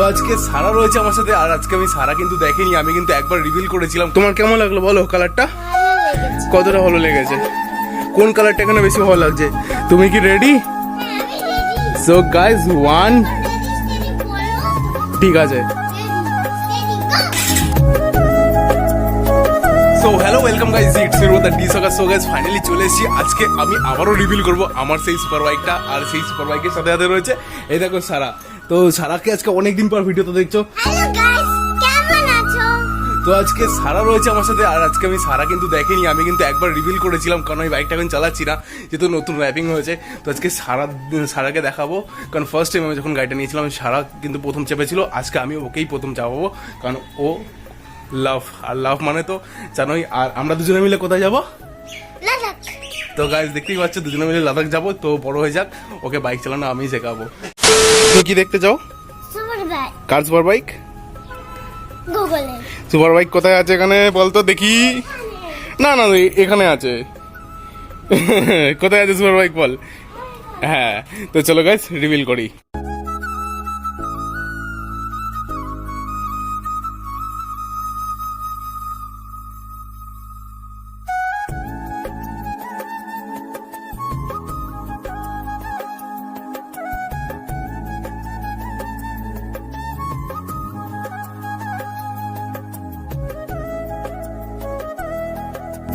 তো আজকে সারা রয়েছে আমার সাথে, আর আজকে আমি সারা কিন্তু দেখিনি, আমি কিন্তু একবার রিভিল করেছিলাম। তোমার কেমন লাগলো বলো কালারটা? কতটা ভালো লেগেছে? কোন কালারটা এখানে বেশি ভালো লাগছে? তুমি কি রেডি? সো গাইজ ওয়ান, ঠিক আছে। So hello, welcome guys, it's you're the dsarkar। So guys finally চলে এসেছি। আজকে আমি আবারও রিভিল করব আমার সেই সুপার বাইকটা, আর সেই সুপার বাইকের সাথে সাথে রয়েছে এই দেখো সারা। তো সারাকে আজকে অনেকদিন পর ভিডিওতে দেখছো। তো আজকে সারা রয়েছে আমার সাথে, আর আজকে আমি সারা কিন্তু দেখিনি, আমি কিন্তু একবার রিভিল করেছিলাম, কারণ আমি বাইকটা এখন চালাচ্ছি না, যেহেতু নতুন র্যাপিং হয়েছে। তো আজকে সারাকে দেখাবো, কারণ ফার্স্ট টাইম আমি যখন গাড়িটা নিয়েছিলাম সারা কিন্তু প্রথম চেপেছিল। আজকে আমি ওকেই প্রথম চাপাবো, কারণ ও লাভ, আর লাভ মানে তো জানোই। আর আমরা দুজনে মিলে কোথায় যাবো? তো গাইজ দেখতেই পাচ্ছ, দুজনে মিলে লাদাখ যাবো। তো বড় হয়ে যাক, ওকে বাইক চালানো আমি শেখাবো। তুমি কি দেখতে চাও? কার সুপার বাইক? সুপার বাইক কোথায় আছে এখানে বলতো দেখি। না না এখানে আছে। কোথায় আছে সুপার বাইক বল? হ্যাঁ, তো চলো গাইস রিভিল করি।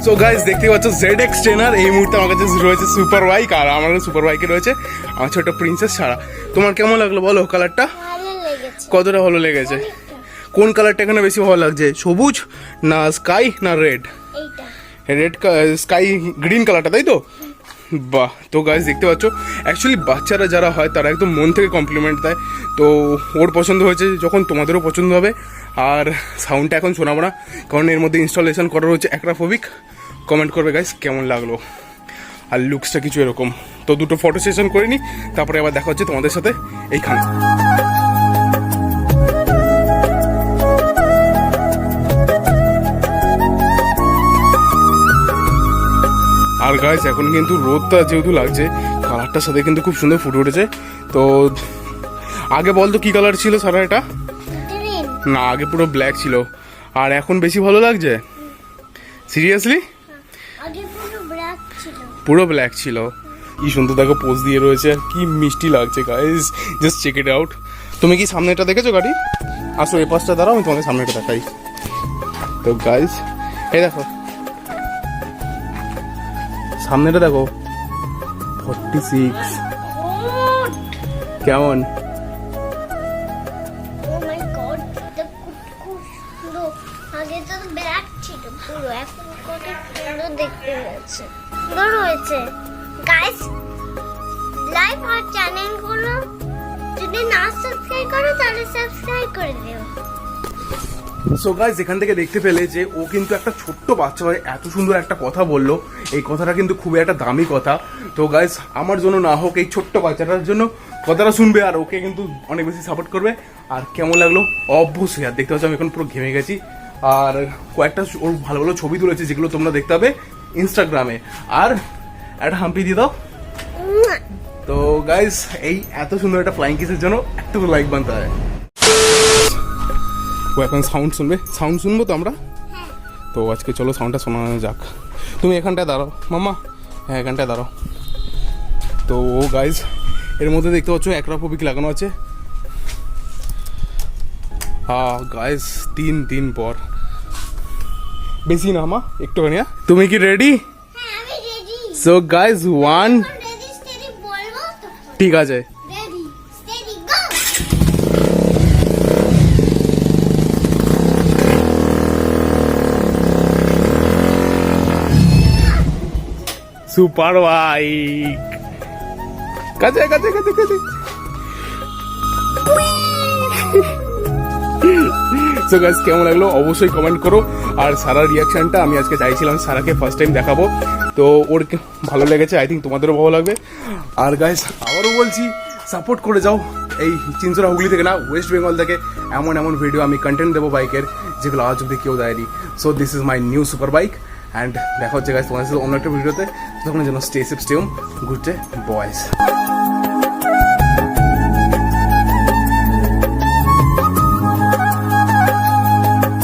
সো গাইস দেখতে পাচ্ছ ZX ট্রেনার, এই মুহূর্তে আমার কাছে রয়েছে সুপার বাইক, আর আমার সুপার বাইকে রয়েছে আমার ছোট প্রিন্সেস সারা। তোমার কেমন লাগলো বলো কালারটা? কতটা ভালো লেগেছে? কোন কালারটা এখানে বেশি ভালো লাগছে? সবুজ না স্কাই না রেড? রেড স্কাই গ্রিন কালারটা, তাই তো? বাহ। তো গাইস দেখতে পাচ্ছ, অ্যাকচুয়ালি বাচ্চারা যারা হয় তারা একদম মন থেকে কমপ্লিমেন্ট দেয়। তো ওর পছন্দ হয়েছে যখন তোমাদেরও পছন্দ হবে। আর সাউন্ডটা এখন শোনাবো না, কারণ এর মধ্যে ইনস্টলেশন করা রয়েছে অ্যাক্রাফোবিক। কমেন্ট করবে গাইস কেমন লাগলো, আর লুকসটা কিছু এরকম। তো দুটো ফটো সেশন করে নিই, তারপরে আবার দেখা হচ্ছে তোমাদের সাথে এইখানে। আর গাইস এখন কিন্তু রোদটা যেহেতু লাগছে, কালারটার সাথে কিন্তু খুব সুন্দর ফুটে উঠেছে। তো আগে বলতো কি কালার ছিল সারা এটা? না, আগে পুরো ব্ল্যাক ছিল, আর এখন বেশি ভালো লাগছে? সিরিয়াসলি? পুরো ব্ল্যাক ছিল। কি সুন্দর দেখো পোজ দিয়ে রয়েছে, আর কি মিষ্টি লাগছে guys, just check it out. তুমি কি সামনেটা দেখেছো গাড়ি? আসো এই পাশটা দাঁড়াও, আমি তোমাকে সামনেটা দেখাই। তো গাইস এই দেখো সামনেটা দেখো, 46 কেমন? গাইস লাইক আর চ্যানেলগুলো যদি না সাবস্ক্রাইব করো তাহলে সাবস্ক্রাইব করে দিও। সো গাইস এখান থেকে দেখতে পেলে যে ও কিন্তু একটা ছোট্ট বাচ্চা হয়ে এত সুন্দর একটা কথা বললো। এই কথাটা কিন্তু খুবই একটা দামি কথা। তো গাইস আমার জন্য না হোক, এই ছোট্ট বাচ্চাটার জন্য কথাটা শুনবে, আর ওকে কিন্তু অনেক বেশি সাপোর্ট করবে। আর কেমন লাগলো অবশ্যই। আর দেখতে পাচ্ছ আমি এখন পুরো ঘেমে গেছি, আর কয়েকটা ওর ভালো ভালো ছবি তুলেছে যেগুলো তোমরা দেখতে পাবে ইনস্টাগ্রামে। আর একটা হাম্পি দিয়ে দাও। তো গাইস এই এত সুন্দর একটা ফ্লাইং কিসের জন্য একটা তো লাইক বানতে হয়। ও এখন সাউন্ড শুনবে, সাউন্ড শুনবো তো আমরা। তো আজকে চলো সাউন্ডটা শোনানো যাক। তুমি এখানটায় দাঁড়াও মামা, হ্যাঁ এখানটায় দাঁড়াও। তো ও গাইস এর মধ্যে দেখতে পাচ্ছ অ্যাক্রাফোবিক লাগানো আছে। হ্যাঁ গাইস 3 দিন পর, বেশি না মা, একটুখানি। তুমি কি রেডি? সো গাইস 1, ঠিক আছে। সুপার বাইক কাছে কাছে কাছে কাছে। সো গাইস কেমন লাগলো অবশ্যই কমেন্ট করো। আর সারার রিয়াকশনটা আমি আজকে চাইছিলাম সারাকে ফার্স্ট টাইম দেখাবো, তো ওর ভালো লেগেছে, আই থিঙ্ক তোমাদেরও ভালো লাগবে। আর গাইস আবারও বলছি সাপোর্ট করে যাও। এই চিনচোরা হুগলি থেকে না, ওয়েস্ট বেঙ্গল থেকে এমন এমন ভিডিও আমি কন্টেন্ট দেবো বাইকের, যেগুলো আজ অব্দি কেউ দেয়নি। So this is my new super bike, and দেখা হচ্ছে গাইস তোমাদের সাথে অন্য একটা ভিডিওতে। তখন যেন stay safe, stay home, good day boys.